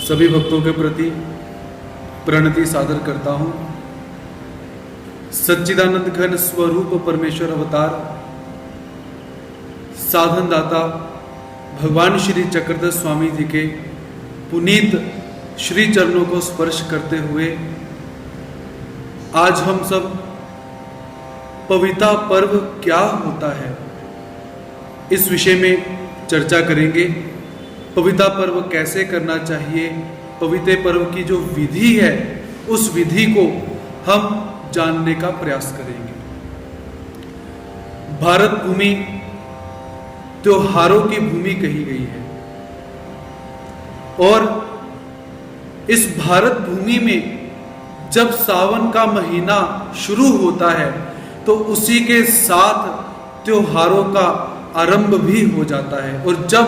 सभी भक्तों के प्रति प्रणति सादर करता हूँ। सच्चिदानंद घन स्वरूप परमेश्वर अवतार साधन दाता भगवान श्री चक्रधर स्वामी जी के पुनीत श्री चरणों को स्पर्श करते हुए आज हम सब पविता पर्व क्या होता है इस विषय में चर्चा करेंगे। पविता पर्व कैसे करना चाहिए, पवित्र पर्व की जो विधि है उस विधि को हम जानने का प्रयास करेंगे। भारत भूमि त्योहारों की भूमि कही गई है और इस भारत भूमि में जब सावन का महीना शुरू होता है तो उसी के साथ त्योहारों का आरंभ भी हो जाता है। और जब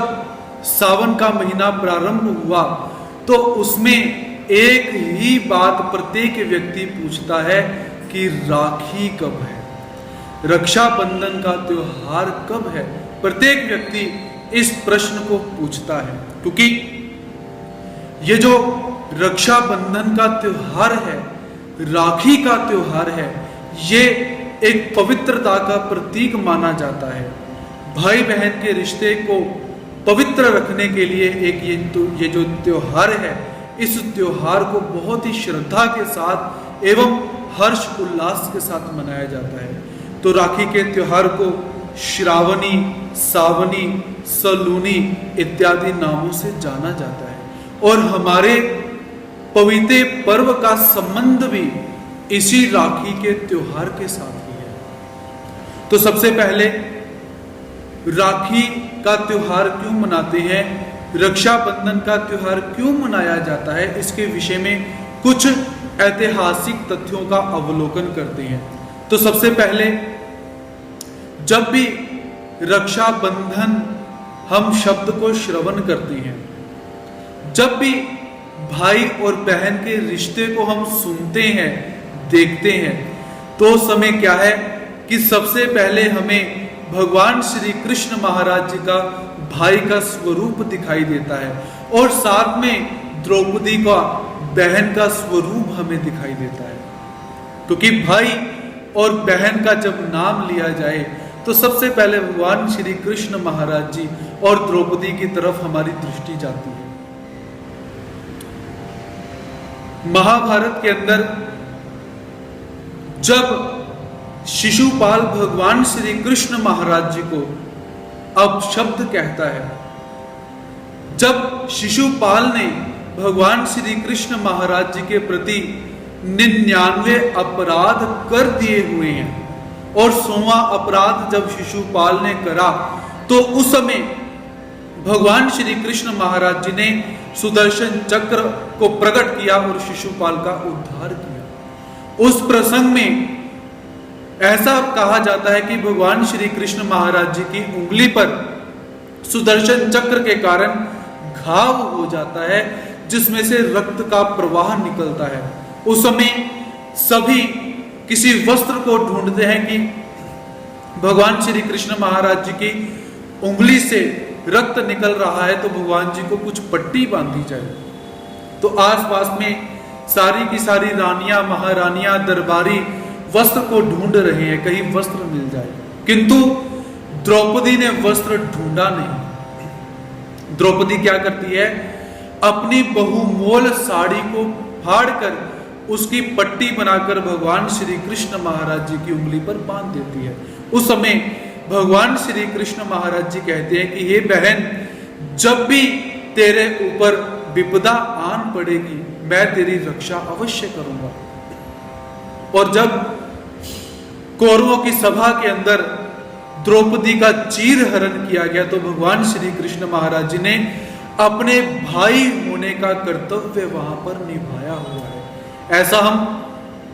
सावन का महीना प्रारंभ हुआ तो उसमें एक ही बात प्रत्येक व्यक्ति पूछता है कि राखी कब है, रक्षाबंधन का त्योहार कब है। प्रत्येक व्यक्ति इस प्रश्न को पूछता है क्योंकि ये जो रक्षाबंधन का त्योहार है, राखी का त्योहार है, ये एक पवित्रता का प्रतीक माना जाता है। भाई बहन के रिश्ते को पवित्र रखने के लिए एक ये जो त्योहार है, इस त्योहार को बहुत ही श्रद्धा के साथ एवं हर्ष उल्लास के साथ मनाया जाता है। तो राखी के त्योहार को श्रावणी, सावनी, सलूनी इत्यादि नामों से जाना जाता है और हमारे पवित्र पर्व का संबंध भी इसी राखी के त्योहार के साथ ही है। तो सबसे पहले राखी का त्योहार क्यों मनाते हैं, रक्षाबंधन का त्योहार क्यों मनाया जाता है, इसके विषय में कुछ ऐतिहासिक तथ्यों का अवलोकन करते हैं। तो सबसे पहले जब भी रक्षाबंधन हम शब्द को श्रवण करते हैं, जब भी भाई और बहन के रिश्ते को हम सुनते हैं, देखते हैं, तो समय क्या है कि सबसे पहले हमें भगवान श्री कृष्ण महाराज जी का भाई का स्वरूप दिखाई देता है और साथ में द्रौपदी का बहन का स्वरूप हमें दिखाई देता है। क्योंकि भाई और बहन का जब नाम लिया जाए तो सबसे पहले भगवान श्री कृष्ण महाराज जी और द्रौपदी की तरफ हमारी दृष्टि जाती है। महाभारत के अंदर जब शिशुपाल भगवान श्री कृष्ण महाराज जी को अपशब्द कहता है, जब शिशुपाल ने भगवान श्री कृष्ण महाराज जी के प्रति 99 अपराध कर दिए हुए हैं और 100वां अपराध जब शिशुपाल ने करा तो उस समय भगवान श्री कृष्ण महाराज जी ने सुदर्शन चक्र को प्रकट किया और शिशुपाल का उद्धार किया। उस प्रसंग में ऐसा कहा जाता है कि भगवान श्री कृष्ण महाराज जी की उंगली पर सुदर्शन चक्र के कारण घाव हो जाता है जिसमें से रक्त का प्रवाह निकलता है। उस समय सभी किसी वस्त्र को ढूंढते हैं कि भगवान श्री कृष्ण महाराज जी की उंगली से रक्त निकल रहा है तो भगवान जी को कुछ पट्टी बांधी जाए। तो आसपास में सारी की सारी रानियां, महारानियां, दरबारी वस्त्र को ढूंढ रहे हैं, कहीं वस्त्र मिल जाए, किंतु द्रौपदी ने वस्त्र ढूंढा नहीं। द्रौपदी क्या करती है, अपनी बहुमोल साड़ी को फाड़कर उसकी पट्टी बनाकर भगवान श्री कृष्ण महाराज जी की उंगली पर बांध देती है। उस समय भगवान श्री कृष्ण महाराज जी कहते हैं कि हे बहन, जब भी तेरे ऊपर विपदा आन पड़ेगी मैं तेरी रक्षा अवश्य करूंगा। और जब कौरवों की सभा के अंदर द्रौपदी का चीर हरण किया गया तो भगवान श्री कृष्ण महाराज जी ने अपने भाई होने का कर्तव्य वहां पर निभाया हुआ है। ऐसा हम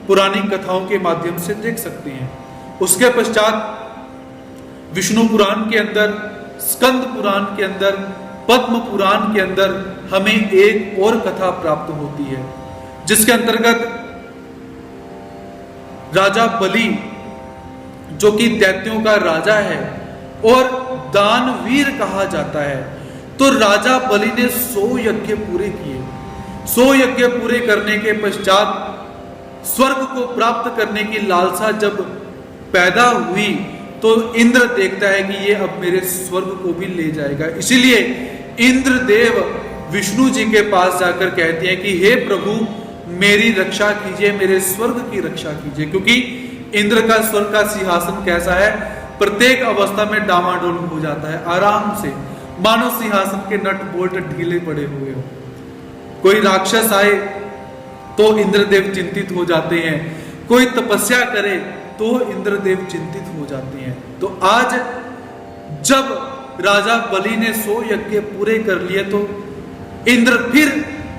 पुरानी कथाओं के माध्यम से देख सकते हैं। उसके पश्चात विष्णु पुराण के अंदर, स्कंद पुराण के अंदर, पद्म पुराण के अंदर हमें एक और कथा प्राप्त होती है जिसके अंतर्गत राजा बलि, जो कि दैत्यों का राजा है और दानवीर कहा जाता है, तो राजा बलि ने 100 यज्ञ पूरे किए 100 यज्ञ पूरे करने के पश्चात स्वर्ग को प्राप्त करने की लालसा जब पैदा हुई तो इंद्र देखता है कि ये अब मेरे स्वर्ग को भी ले जाएगा। इसीलिए इंद्रदेव विष्णु जी के पास जाकर कहते हैं कि हे प्रभु मेरी रक्षा कीजिए, मेरे स्वर्ग की रक्षा कीजिए। क्योंकि इंद्र का स्वर्ग का सिंहासन कैसा है, प्रत्येक अवस्था में डामाडोल हो जाता है आराम से, मानो सिंहासन के नट बोल्ट ढीले पड़े हुए हो। कोई राक्षस आए तो इंद्रदेव चिंतित हो जाते हैं, कोई तपस्या करे तो इंद्रदेव चिंतित हो जाते हैं। तो आज जब राजा बलि ने 100 यज्ञ पूरे कर लिए तो इंद्र फिर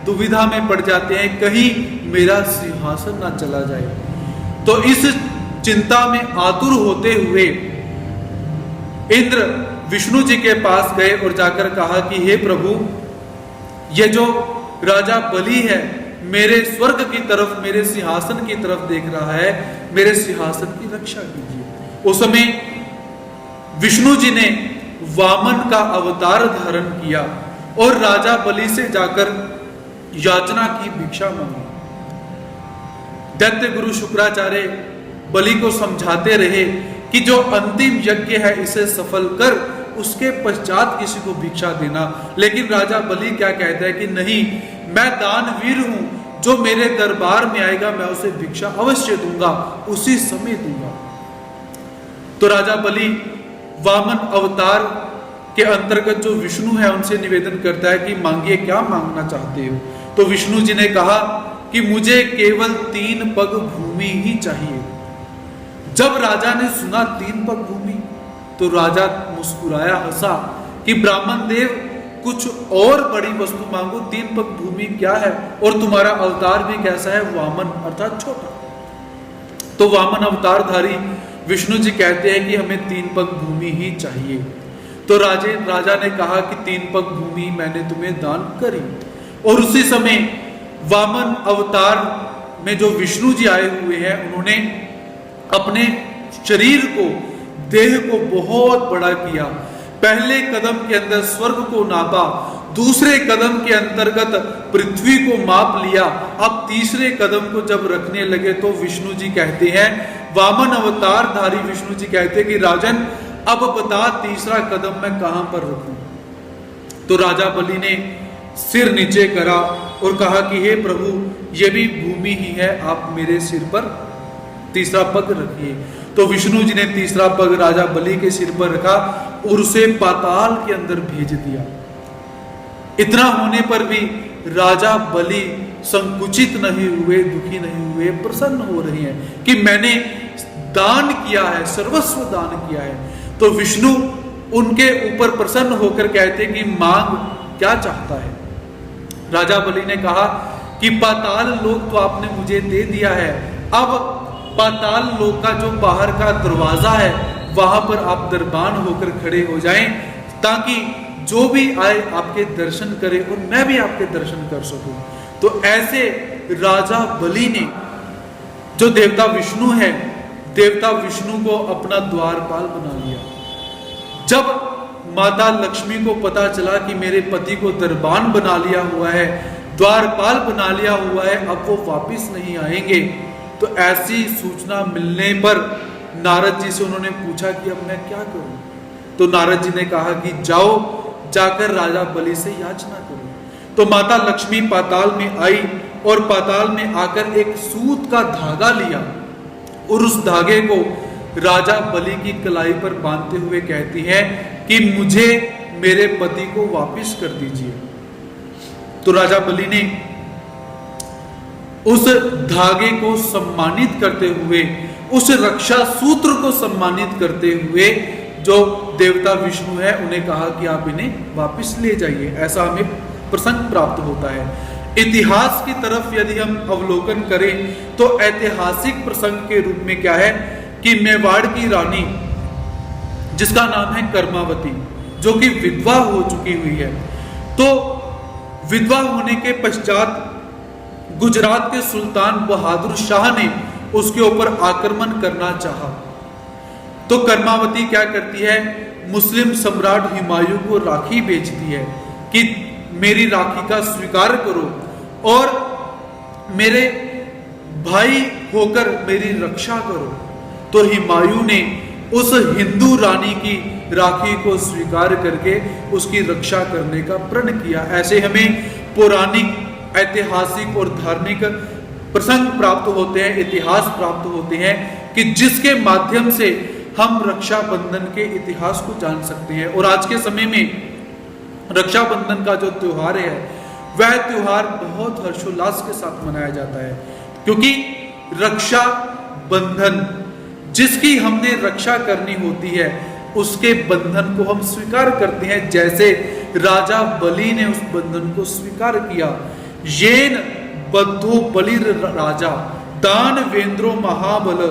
दुविधा में पड़ जाते हैं, कहीं मेरा सिंहासन ना चला जाए। तो इस चिंता में आतुर होते हुए इंद्र विष्णु जी के पास गए और जाकर कहा कि हे प्रभु, ये जो राजा बलि है मेरे स्वर्ग की तरफ, मेरे सिंहासन की तरफ देख रहा है, मेरे सिंहासन की रक्षा कीजिए। उस समय विष्णु जी ने वामन का अवतार धारण किया और राजा बलि से जाकर याचना की, भिक्षा मांगी। दैत्य गुरु शुक्राचार्य बलि को समझाते रहे कि जो अंतिम यज्ञ है इसे सफल कर, उसके पश्चात किसी को भिक्षा देना। लेकिन राजा बलि क्या कहता है कि नहीं, मैं दानवीर हूं, जो मेरे दरबार में आएगा मैं उसे भिक्षा अवश्य दूंगा, उसी समय दूंगा। तो राजा बलि वामन अवतार के अंतर्गत जो विष्णु है उनसे निवेदन करता है कि मांगिए, क्या मांगना चाहते हो। तो विष्णु जी ने कहा कि मुझे केवल 3 पग भूमि ही चाहिए। जब राजा ने सुना 3 पग भूमि तो राजा मुस्कुराया, हंसा कि ब्राह्मण देव कुछ और बड़ी वस्तु मांगो, 3 पग भूमि क्या है, और तुम्हारा अवतार भी कैसा है, वामन अर्थात छोटा। तो वामन अवतारधारी विष्णु जी कहते हैं कि हमें 3 पग भूमि ही चाहिए। तो राजा ने कहा कि 3 पग भूमि मैंने तुम्हें दान करी। और उसी समय वामन अवतार में जो विष्णु जी आए हुए हैं उन्होंने अपने शरीर को, देह को बहुत बड़ा किया। पहले कदम के अंदर स्वर्ग को नापा, दूसरे कदम के अंतर्गत पृथ्वी को माप लिया। अब तीसरे कदम को जब रखने लगे तो विष्णु जी कहते हैं, वामन अवतारधारी विष्णु जी कहते हैं कि राजन अब बता तीसरा कदम मैं कहां पर रखूं। तो राजा बलि ने सिर नीचे करा और कहा कि हे प्रभु, ये भी भूमि ही है, आप मेरे सिर पर तीसरा पग रखिए। तो विष्णु जी ने तीसरा पग राजा बलि के सिर पर रखा और उसे पाताल के अंदर भेज दिया। इतना होने पर भी राजा बलि संकुचित नहीं हुए, दुखी नहीं हुए, प्रसन्न हो रहे हैं कि मैंने दान किया है, सर्वस्व दान किया है। तो विष्णु उनके ऊपर प्रसन्न होकर कहते कि मांग क्या चाहता है। राजा बलि ने कहा कि पाताल लोक तो आपने मुझे दे दिया है, अब पाताल लोक का जो बाहर का दरवाजा है वहां पर आप दरबान होकर खड़े हो जाएं, ताकि जो भी आए आपके दर्शन करे और मैं भी आपके दर्शन कर सकूं। तो ऐसे राजा बलि ने, जो देवता विष्णु है, देवता विष्णु को अपना द्वारपाल बना लिया। जब माता लक्ष्मी को पता चला कि मेरे पति को दरबान बना लिया हुआ है, द्वारपाल बना लिया हुआ है, अब वो वापिस नहीं आएंगे, तो ऐसी सूचना मिलने पर नारद जी से उन्होंने पूछा कि अब मैं क्या करूं। तो नारद जी ने कहा कि जाओ, जाकर राजा बलि से याचना करो। तो माता लक्ष्मी पाताल में आई और पाताल में आकर एक सूत का धागा लिया और उस धागे को राजा बलि की कलाई पर बांधते हुए कहती है कि मुझे मेरे पति को वापस कर दीजिए। तो राजा बलि ने उस धागे को सम्मानित करते हुए, उस रक्षा सूत्र को सम्मानित करते हुए जो देवता विष्णु है उन्हें कहा कि आप इन्हें वापस ले जाइए। ऐसा हमें प्रसंग प्राप्त होता है। इतिहास की तरफ यदि हम अवलोकन करें तो ऐतिहासिक प्रसंग के रूप में क्या है कि मेवाड़ की रानी, जिसका नाम है कर्मावती, जो कि विधवा हो चुकी हुई है, तो विधवा होने के पश्चात गुजरात के सुल्तान बहादुर शाह ने उसके ऊपर आक्रमण करना चाहा। तो कर्मावती क्या करती है, मुस्लिम सम्राट हुमायूं को राखी भेजती है कि मेरी राखी का स्वीकार करो और मेरे भाई होकर मेरी रक्षा करो। तो हुमायूं ने उस हिंदू रानी की राखी को स्वीकार करके उसकी रक्षा करने का प्रण किया। ऐसे हमें पौराणिक, ऐतिहासिक और धार्मिक प्रसंग प्राप्त होते हैं, इतिहास प्राप्त होते हैं कि जिसके माध्यम से हम रक्षाबंधन के इतिहास को जान सकते हैं। और आज के समय में रक्षाबंधन का जो त्योहार है वह त्योहार बहुत हर्षोल्लास के साथ मनाया जाता है, क्योंकि रक्षा बंधन, जिसकी हमने रक्षा करनी होती है उसके बंधन को हम स्वीकार करते हैं। जैसे राजा बलि ने उस बंधन को स्वीकार किया। येन बद्धो बलिर राजा दान वेंद्रो महाबल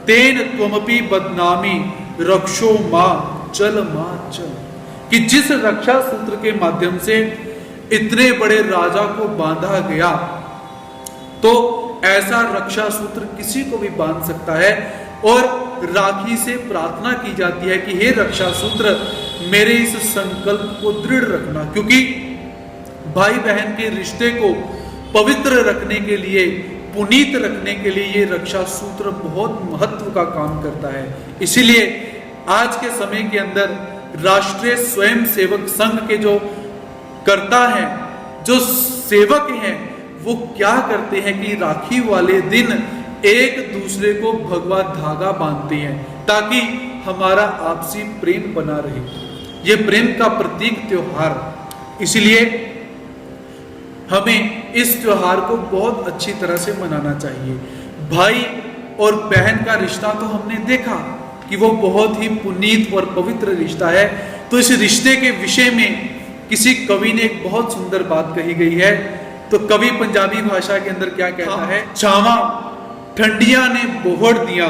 तेन त्वमपि बदनामी रक्षो मां चल मां चल, कि जिस रक्षा सूत्र के माध्यम से इतने बड़े राजा को बांधा गया, तो ऐसा रक्षा सूत्र किसी को भी बांध सकता है। और राखी से प्रार्थना की जाती है कि हे रक्षा सूत्र, मेरे इस संकल्प को दृढ़ रखना, क्योंकि भाई बहन के रिश्ते को पवित्र रखने के लिए, पुनीत रखने के लिए ये रक्षा सूत्र बहुत महत्व का काम करता है। इसीलिए आज के समय के अंदर राष्ट्रीय स्वयं सेवक संघ के जो कर्ता हैं, जो सेवक हैं, वो क्या करते हैं कि राखी वाले दिन एक दूसरे को भगवा धागा बांधते हैं ताकि हमारा आपसी प्रेम बना रहे। ये प्रेम का प्रतीक त्योहार, इसलिए हमें इस त्योहार को बहुत अच्छी तरह से मनाना चाहिए। भाई और बहन का रिश्ता तो हमने देखा कि वो बहुत ही पुनीत और पवित्र रिश्ता है। तो इस रिश्ते के विषय में किसी कवि ने एक बहुत सुंदर बात कही गई है। तो कवि पंजाबी भाषा के अंदर क्या कहता है? छावा ठंडिया ने बोहड़ दिया,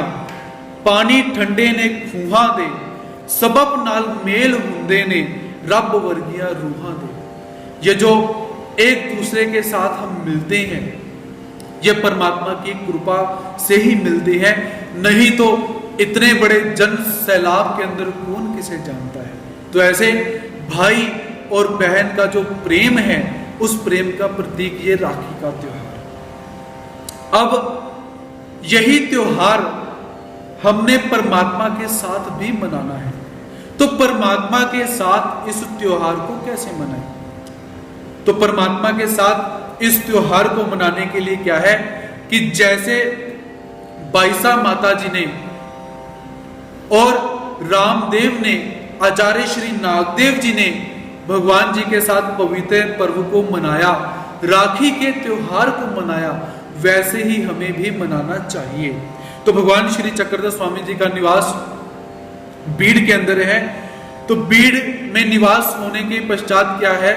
पानी ठंडे ने खूहा दे, सबब नाल मेल हुंदे ने रब वर्गिया रूहां दे। ये जो एक दूसरे के साथ हम मिलते हैं, ये परमात्मा की कृपा से ही मिलते हैं, नहीं तो इतने बड़े जन सैलाब के अंदर कौन किसे जानता है। तो ऐसे भाई और बहन का जो प्रेम है, उस प्रेम का प्रतीक ये राखी का त्योहार। अब यही त्योहार हमने परमात्मा के साथ भी मनाना है। तो परमात्मा के साथ इस त्योहार को कैसे मनाएं? तो परमात्मा के साथ इस त्योहार को मनाने के लिए क्या है कि जैसे बाईसा माता जी ने और रामदेव ने, आचार्य श्री नागदेव जी ने भगवान जी के साथ पवित्र पर्व को मनाया, राखी के त्योहार को मनाया, वैसे ही हमें भी मनाना चाहिए। तो भगवान श्री चक्रधर स्वामी जी का निवास बीड़ के अंदर है। तो बीड़ में निवास होने के पश्चात क्या है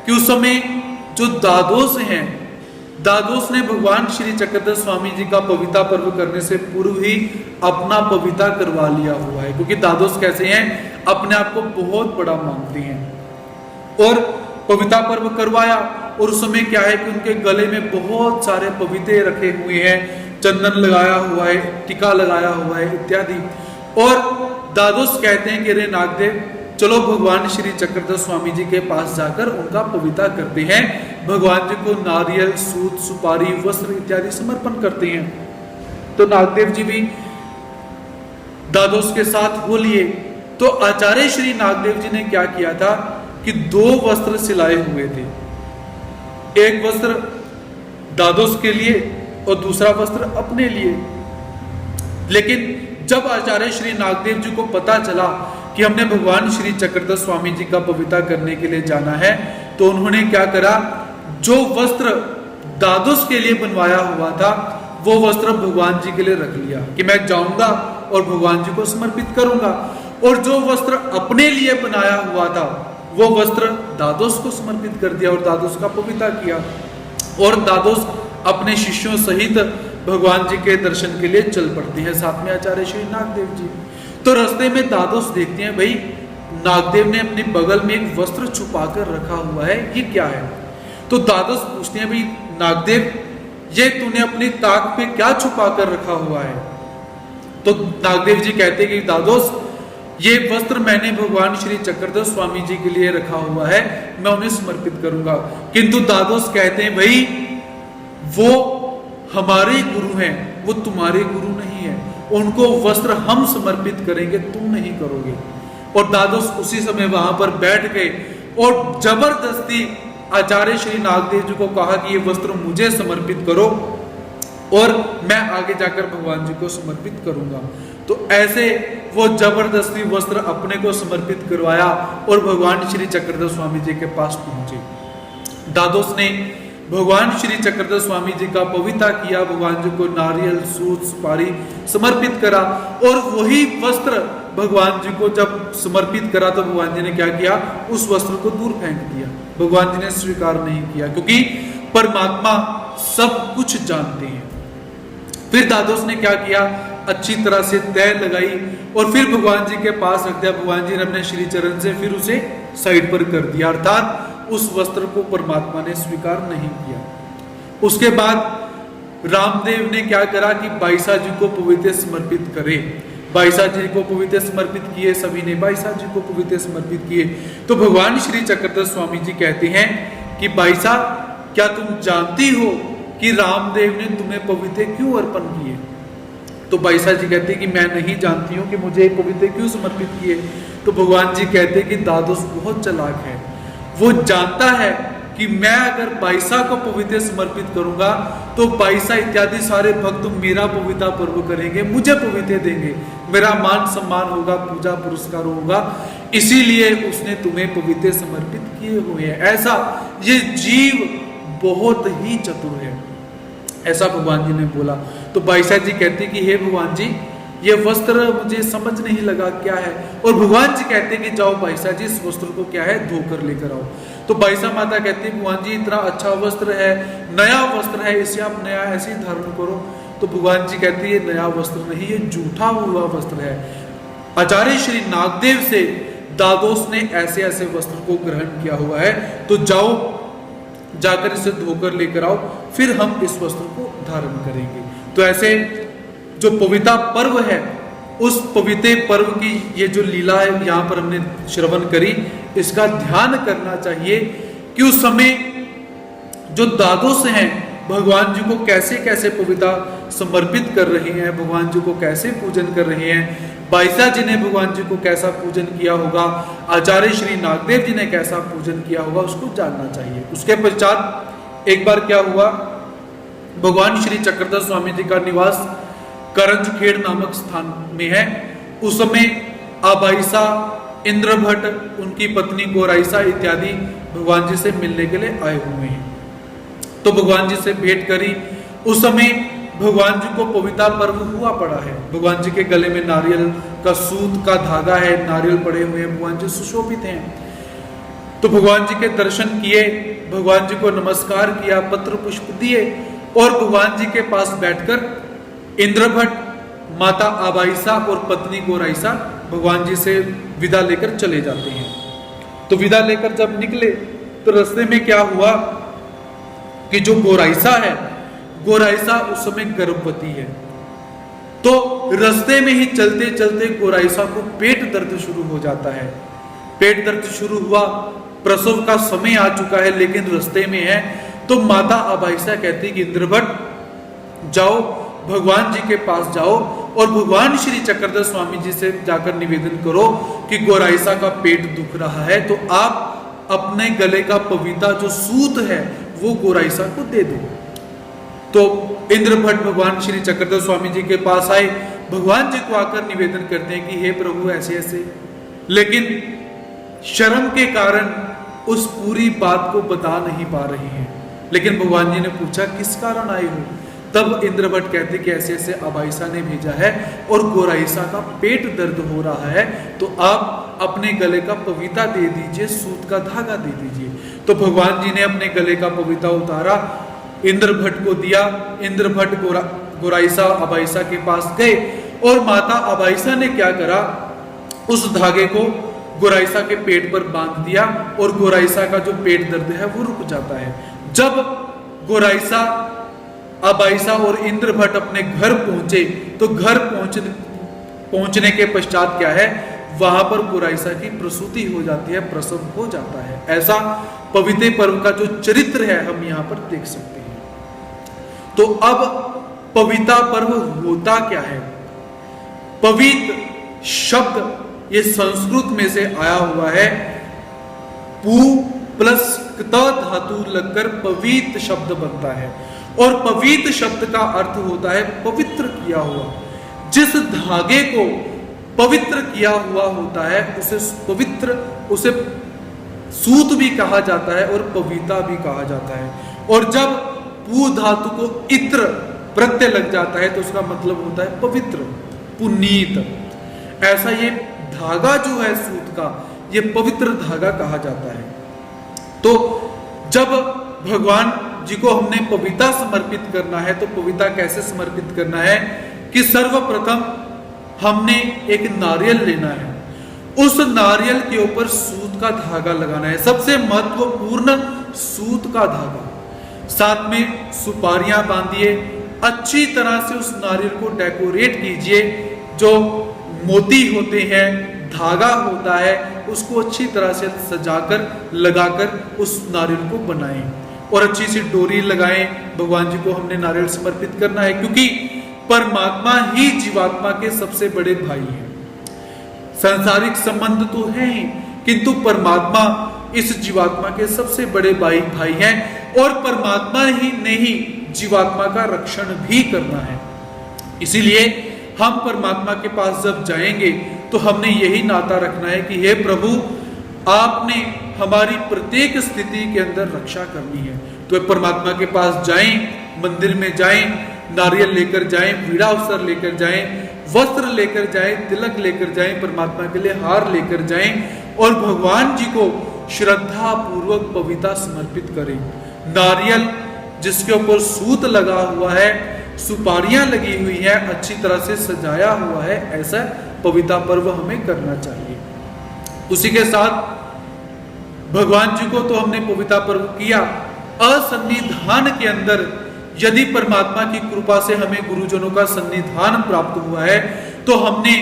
कि उस समय जो दादोस हैं, दादोस ने भगवान श्री चक्रधर स्वामी जी का पविता पर्व करने से पूर्व ही अपना पविता करवा लिया हुआ है, क्योंकि दादोस कैसे हैं, अपने आप को बहुत बड़ा मानते हैं। और पविता पर्व करवाया और उस समय क्या है कि उनके गले में बहुत सारे पवित्रे रखे हुए हैं, चंदन लगाया हुआ है, टीका लगाया हुआ है इत्यादि। और दादोस कहते हैं कि रे नागदेव, चलो भगवान श्री चक्रधर स्वामी जी के पास जाकर उनका पविता करते हैं। भगवान जी को नारियल, सूत, सुपारी, वस्त्र इत्यादि समर्पण करते हैं। तो नागदेव जी भी दादोस के साथ हो लिए। तो आचार्य श्री नागदेव जी ने क्या किया था कि 2 वस्त्र सिलाए हुए थे, एक वस्त्र दादोस के लिए और दूसरा वस्त्र अपने लिए। लेकिन जब आचार्य श्री नागदेव जी को पता चला कि हमने भगवान श्री चक्रधर स्वामी जी का पविता करने के लिए जाना है, तो उन्होंने क्या करा, जो वस्त्र दादोस के लिए बनवाया हुआ था वो वस्त्र भगवान जी के लिए रख लिया कि मैं जाऊंगा और भगवान जी को समर्पित करूंगा। और जो वस्त्र अपने लिए बनाया हुआ था वो वस्त्र दादोस को समर्पित कर दिया और दादोस का पविता किया। और दादोस अपने शिष्यों सहित भगवान जी के दर्शन के लिए चल पड़ते हैं, साथ में आचार्य श्री नागदेव जी। तो रास्ते में दादोस देखते हैं, भाई नागदेव ने अपने बगल में एक वस्त्र छुपा कर रखा हुआ है, ये क्या है? तो दादोस पूछते हैं, भाई नागदेव, ये तूने अपनी ताक पे क्या छुपा कर रखा हुआ है? तो नागदेव जी कहते हैं कि दादोस, ये वस्त्र मैंने भगवान श्री चक्रधर स्वामी जी के लिए रखा हुआ है, मैं उन्हें समर्पित करूंगा। किंतु दादोस कहते हैं, भाई वो हमारे गुरु हैं, वो तुम्हारे गुरु नहीं है। उनको वस्त्र हम समर्पित करेंगे, तुम नहीं करोगे। और दादोस उसी समय वहां पर बैठ गए और जबरदस्ती आचार्य श्री नागदेव जी को कहा कि ये वस्त्र मुझे समर्पित करो और मैं आगे जाकर भगवान जी को समर्पित करूंगा। तो ऐसे वो जबरदस्ती वस्त्र अपने को समर्पित करवाया और भगवान श्री चक्रधर स्वामी जी के पास पहुंचे। दादोस ने भगवान श्री चक्रधर स्वामी जी का पविता किया, भगवान जी को नारियल, सूत, सुपारी समर्पित करा और वही वस्त्र भगवान जी को जब समर्पित करा तो भगवान जी ने क्या किया, उस वस्त्र को दूर फेंक दिया। भगवान जी ने स्वीकार नहीं किया, क्योंकि परमात्मा सब कुछ जानते हैं। फिर दादोस ने क्या किया, अच्छी तरह से तय लगाई और फिर भगवान जी के पास रख दिया। भगवान जी ने अपने श्री चरण से फिर उसे साइड पर कर दिया, अर्थात उस वस्त्र को परमात्मा ने स्वीकार नहीं किया। उसके बाद रामदेव ने क्या करा कि बाईसा जी को पवित्र समर्पित करे। बाईसा जी को पवित्र समर्पित किए, सभी ने बाईसा जी को पवित्र समर्पित किए। तो भगवान श्री चक्रधर स्वामी जी कहते हैं कि बाईसा, क्या तुम जानती हो कि रामदेव ने तुम्हें पवित्र क्यों अर्पण किए? तो बाईसा जी कहते हैं कि मैं नहीं जानती हूँ कि मुझे पवित्र क्यों समर्पित किए। तो भगवान जी कहते हैं कि दादोस बहुत चालाक है, वो जानता है कि मैं अगर बाईसा को पवित्र समर्पित करूंगा तो बाईसा इत्यादि सारे भक्त मेरा पवित्र पर्व करेंगे, मुझे पवित्र देंगे, मेरा मान सम्मान होगा, पूजा पुरस्कार होगा, इसीलिए उसने तुम्हें पवित्र समर्पित किए हुए हैं। ऐसा ये जीव बहुत ही चतुर है, ऐसा भगवान जी ने बोला। तो बाईसा जी कहते कि हे भगवान जी, ये वस्त्र मुझे समझ नहीं लगा क्या है। और भगवान जी कहते कि जाओ बाईसा जी, इस वस्त्र को क्या है, धोकर लेकर आओ। तो बाईसा माता कहती है भगवान जी, इतना अच्छा वस्त्र है, नया वस्त्र है, इसे आप नया ऐसे ही धारण करो। तो भगवान जी कहते ये नया वस्त्र नहीं, ये जूठा हुआ वस्त्र है। आचार्य श्री नागदेव से दादोस ने ऐसे ऐसे वस्त्र को ग्रहण किया हुआ है, तो जाओ जाकर इसे धोकर लेकर आओ, फिर हम इस वस्त्र को धारण करेंगे। तो ऐसे जो पवित्र पर्व है, उस पवित्र पर्व की ये जो लीला है यहाँ पर हमने श्रवण करी, इसका ध्यान करना चाहिए कि उस समय जो दादोस हैं भगवान जी को कैसे कैसे पवित्र समर्पित कर रहे हैं, भगवान जी को कैसे पूजन कर रहे हैं, बाईसा जी ने भगवान जी को कैसा पूजन किया होगा, आचार्य श्री नागदेव जी ने कैसा पूजन किया होगा, उसको जानना चाहिए। उसके पश्चात एक बार क्या हुआ, भगवान श्री चक्रधर स्वामी जी का निवास करंजखेड़ नामक स्थान में है। उस समय आबाईसा, इंद्रभट्ट, उनकी पत्नी गोराईसा इत्यादि भगवान जी से मिलने के लिए आए हुए हैं। तो भगवान जी से भेंट करी। उस समय भगवान जी को पवित्र पर्व हुआ पड़ा है, भगवान जी के गले में नारियल का सूत का धागा है, नारियल पड़े हुए हैं, भगवान जी सुशोभित हैं। तो भगवान जी के दर्शन किए, भगवान जी को नमस्कार किया, पत्र पुष्प दिए और भगवान जी के पास बैठकर इंद्रभट्ट, माता आबाईसा और पत्नी गोराईसा भगवान जी से विदा लेकर चले जाते हैं। तो विदा लेकर जब निकले तो रास्ते में क्या हुआ कि जो गोराईसा है, गोराईसा उस समय गर्भवती है। तो रास्ते में ही चलते चलते गोराईसा को पेट दर्द शुरू हो जाता है। पेट दर्द शुरू हुआ, प्रसव का समय आ चुका है, लेकिन रास्ते में है। तो माता आबाईसा कहती कि इंद्रभट्ट जाओ, भगवान जी के पास जाओ और भगवान श्री चक्रधर स्वामी जी से जाकर निवेदन करो कि गोराईसा का पेट दुख रहा है, तो आप अपने गले का पवित्र जो सूत है वो गोराईसा को दे दो। तो इंद्रभट्ट भगवान श्री चक्रधर स्वामी जी के पास आए, भगवान जी को आकर निवेदन करते हैं कि हे प्रभु ऐसे ऐसे, लेकिन शर्म के कारण उस पूरी बात को बता नहीं पा रहे हैं। लेकिन भगवान जी ने पूछा किस कारण आए हो? तब इंद्रभट्ट कहते कि ऐसे ऐसे आबाईसा ने भेजा है और गोराईसा का पेट दर्द हो रहा है, तो आप अपने गले का पविता दे दीजिए, सूत का धागा दे दीजिए। तो भगवान जी ने अपने गले का पविता उतारा, इंद्रभट्ट को दिया। इंद्रभट्ट गोराईसा आबाईसा के पास गए और माता आबाईसा ने क्या करा, उस धागे को गोराईसा के पेट पर बांध दिया और गोराईसा का जो पेट दर्द है वो रुक जाता है। जब गोराईसा, आबाईसा और इंद्रभट्ट अपने घर पहुंचे तो घर पहुंचने के पश्चात क्या है, वहां पर गोराईसा की प्रसूति हो जाती है, प्रसव हो जाता है। ऐसा पवित्र पर्व का जो चरित्र है हम यहाँ पर देख सकते हैं। तो अब पविता पर्व होता क्या है? पवित्र शब्द ये संस्कृत में से आया हुआ है। पू प्लस क्त धातु लगकर पवित्र शब्द बनता है, और पवित्र शब्द का अर्थ होता है पवित्र किया हुआ। जिस धागे को पवित्र किया हुआ होता है उसे पवित्र, उसे सूत भी कहा जाता है और पविता भी कहा जाता है। और जब पू धातु को इत्र प्रत्यय लग जाता है तो उसका मतलब होता है पवित्र, पुनीत। ऐसा ये धागा जो है सूत का, ये पवित्र धागा कहा जाता है। तो जब भगवान जी को हमने पविता समर्पित करना है, तो पविता कैसे समर्पित करना है कि सर्वप्रथम हमने एक नारियल लेना है, उस नारियल के ऊपर सूत का धागा लगाना है, सबसे महत्वपूर्ण सूत का धागा। साथ में सुपारियां बांधिए, अच्छी तरह से उस नारियल को डेकोरेट कीजिए। जो मोती होते हैं, धागा होता है, उसको अच्छी तरह से सजाकर लगाकर उस नारियल को बनाएं और अच्छी सी डोरी लगाएं। भगवान जी को हमने नारियल समर्पित करना है, क्योंकि परमात्मा ही जीवात्मा के सबसे बड़े भाई हैं। सांसारिक संबंध तो है ही, किंतु परमात्मा इस जीवात्मा के सबसे बड़े भाई हैं, और परमात्मा ही ने ही जीवात्मा का रक्षण भी करना है। इसीलिए हम परमात्मा के पास जब जाएंगे तो हमने यही नाता रखना है कि हे प्रभु, आपने हमारी प्रत्येक स्थिति के अंदर रक्षा करनी है। तो परमात्मा के पास जाएं, मंदिर में जाएं, नारियल लेकर जाएं, वीणा अवसर लेकर जाएं, वस्त्र लेकर जाएं, तिलक लेकर जाएं, परमात्मा के लिए हार लेकर जाएं और भगवान जी को श्रद्धा पूर्वक पविता समर्पित करें। नारियल जिसके ऊपर सूत लगा हुआ है, सुपारियां लगी हुई है, अच्छी तरह से सजाया हुआ है, ऐसा पविता पर्व हमें करना चाहिए। उसी के साथ भगवान जी को तो हमने पविता पर्व किया। असन्निधान के अंदर यदि परमात्मा की कृपा से हमें गुरुजनों का सन्निधान प्राप्त हुआ है, तो हमने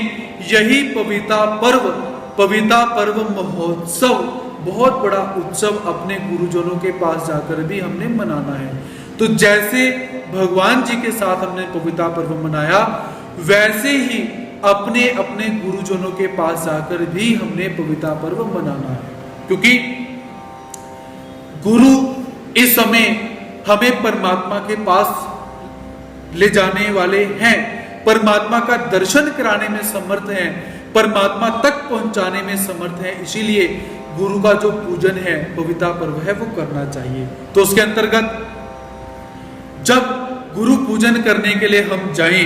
यही पविता पर्व महोत्सव, बहुत बड़ा उत्सव अपने गुरुजनों के पास जाकर भी हमने मनाना है। तो जैसे भगवान जी के साथ हमने पविता पर्व मनाया, वैसे ही अपने अपने गुरुजनों के पास जाकर भी हमने पविता पर्व मनाना है, क्योंकि गुरु इस समय हमें परमात्मा के पास ले जाने वाले हैं, परमात्मा का दर्शन कराने में समर्थ हैं, परमात्मा तक पहुंचाने में समर्थ हैं। इसीलिए गुरु का जो पूजन है, पविता पर्व है, वो करना चाहिए। तो उसके अंतर्गत जब गुरु पूजन करने के लिए हम जाएं,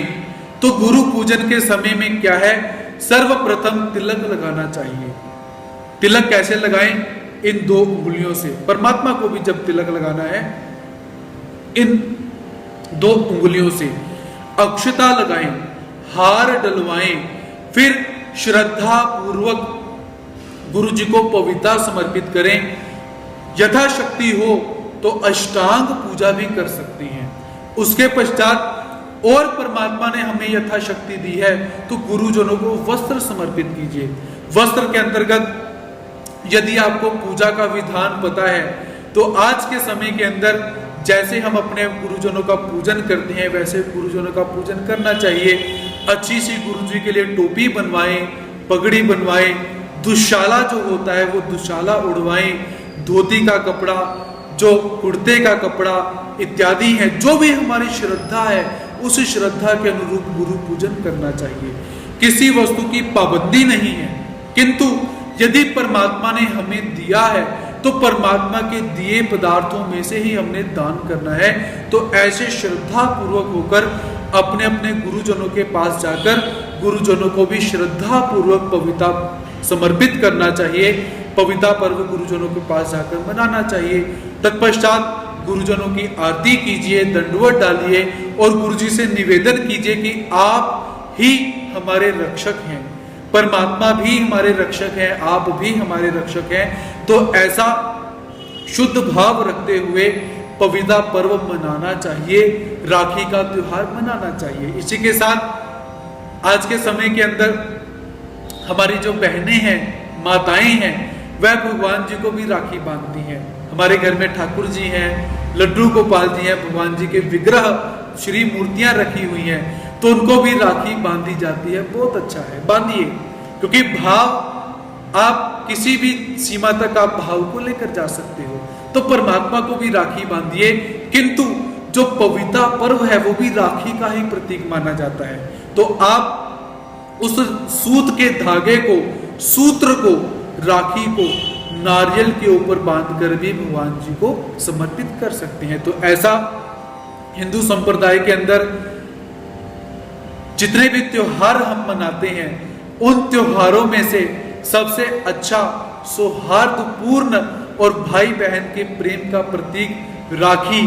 तो गुरु पूजन के समय में क्या है, सर्वप्रथम तिलक लगाना चाहिए। तिलक कैसे लगाएं? इन 2 उंगलियों से। परमात्मा को भी जब तिलक लगाना है, इन 2 उंगलियों से अक्षता लगाएं, हार डलवाएं, फिर श्रद्धा पूर्वक गुरु जी को पविता समर्पित करें। यथाशक्ति हो तो अष्टांग पूजा भी कर सकते हैं। उसके पश्चात और परमात्मा ने हमें यथाशक्ति दी है तो गुरुजनों को वस्त्र समर्पित कीजिए। वस्त्र के अंतर्गत यदि आपको पूजा का विधान पता है, तो आज के समय के अंदर जैसे हम अपने गुरुजनों का पूजन करते हैं, वैसे गुरुजनों का पूजन करना चाहिए। अच्छी सी गुरु जी के लिए टोपी बनवाएं, पगड़ी बनवाएं, दुशाला जो होता है वो दुशाला उड़वाएं, धोती का कपड़ा, जो कुर्ते का कपड़ा इत्यादि है, जो भी हमारी श्रद्धा है उस श्रद्धा के अनुरूप गुरु पूजन करना चाहिए। किसी वस्तु की पाबंदी नहीं है, किंतु यदि परमात्मा ने हमें दिया है तो परमात्मा के दिए पदार्थों में से ही हमने दान करना है। तो ऐसे श्रद्धा पूर्वक होकर अपने अपने गुरुजनों के पास जाकर गुरुजनों को भी श्रद्धा पूर्वक पविता समर्पित करना चाहिए। पविता पर्व गुरुजनों के पास जाकर मनाना चाहिए। तत्पश्चात गुरुजनों की आरती कीजिए, दंडवत डालिए और गुरुजी से निवेदन कीजिए कि आप ही हमारे रक्षक हैं, परमात्मा भी हमारे रक्षक है, आप भी हमारे रक्षक हैं। तो ऐसा शुद्ध भाव रखते हुए पविता पर्व मनाना चाहिए, राखी का त्योहार मनाना चाहिए। इसी के साथ आज के समय के अंदर हमारी जो बहनें हैं, माताएं हैं, वह भगवान जी को भी राखी बांधती हैं। हमारे घर में ठाकुर जी हैं, लड्डू गोपाल जी हैं, भगवान जी के विग्रह श्री मूर्तियां रखी हुई हैं, तो उनको भी राखी बांधी जाती है। बहुत अच्छा है, बांधिए, क्योंकि भाव आप किसी भी सीमा तक आप भाव को लेकर जा सकते हो। तो परमात्मा को भी राखी बांधिए, किंतु जो पवित्र पर्व है वो भी राखी का ही प्रतीक माना जाता है। तो आप उस सूत के धागे को, सूत्र को, राखी को नारियल के ऊपर बांधकर भी भगवान जी को समर्पित कर सकते हैं। तो ऐसा हिंदू संप्रदाय के अंदर जितने भी त्योहार हम मनाते हैं, उन त्योहारों में से सबसे अच्छा सौहार्दपूर्ण और भाई बहन के प्रेम का प्रतीक राखी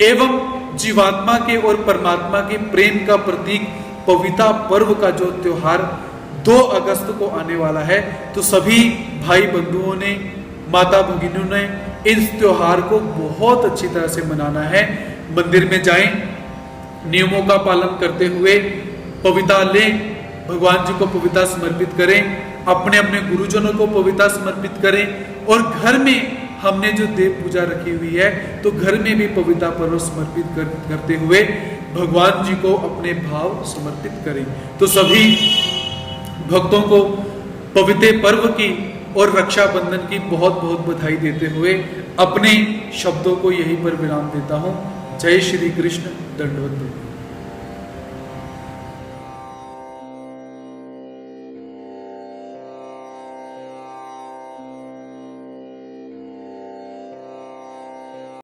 एवं जीवात्मा के और परमात्मा के प्रेम का प्रतीक पवित्र पर्व का जो त्योहार 2 अगस्त को आने वाला है, तो सभी भाई बंधुओं ने, माता भगिनों ने इस त्योहार को बहुत अच्छी तरह से मनाना है। मंदिर में जाएं, नियमों का पालन करते हुए पवित्र लें, भगवान जी को पवित्र समर्पित करें, अपने अपने गुरुजनों को पवित्र समर्पित करें, और घर में हमने जो देव पूजा रखी हुई है, तो घर में भी पवित्र पर्व समर्पित करते हुए भगवान जी को अपने भाव समर्पित करें। तो सभी भक्तों को पवित्र पर्व की और रक्षाबंधन की बहुत बहुत बधाई देते हुए अपने शब्दों को यहीं पर विराम देता हूं। जय श्री कृष्ण। दंडवत।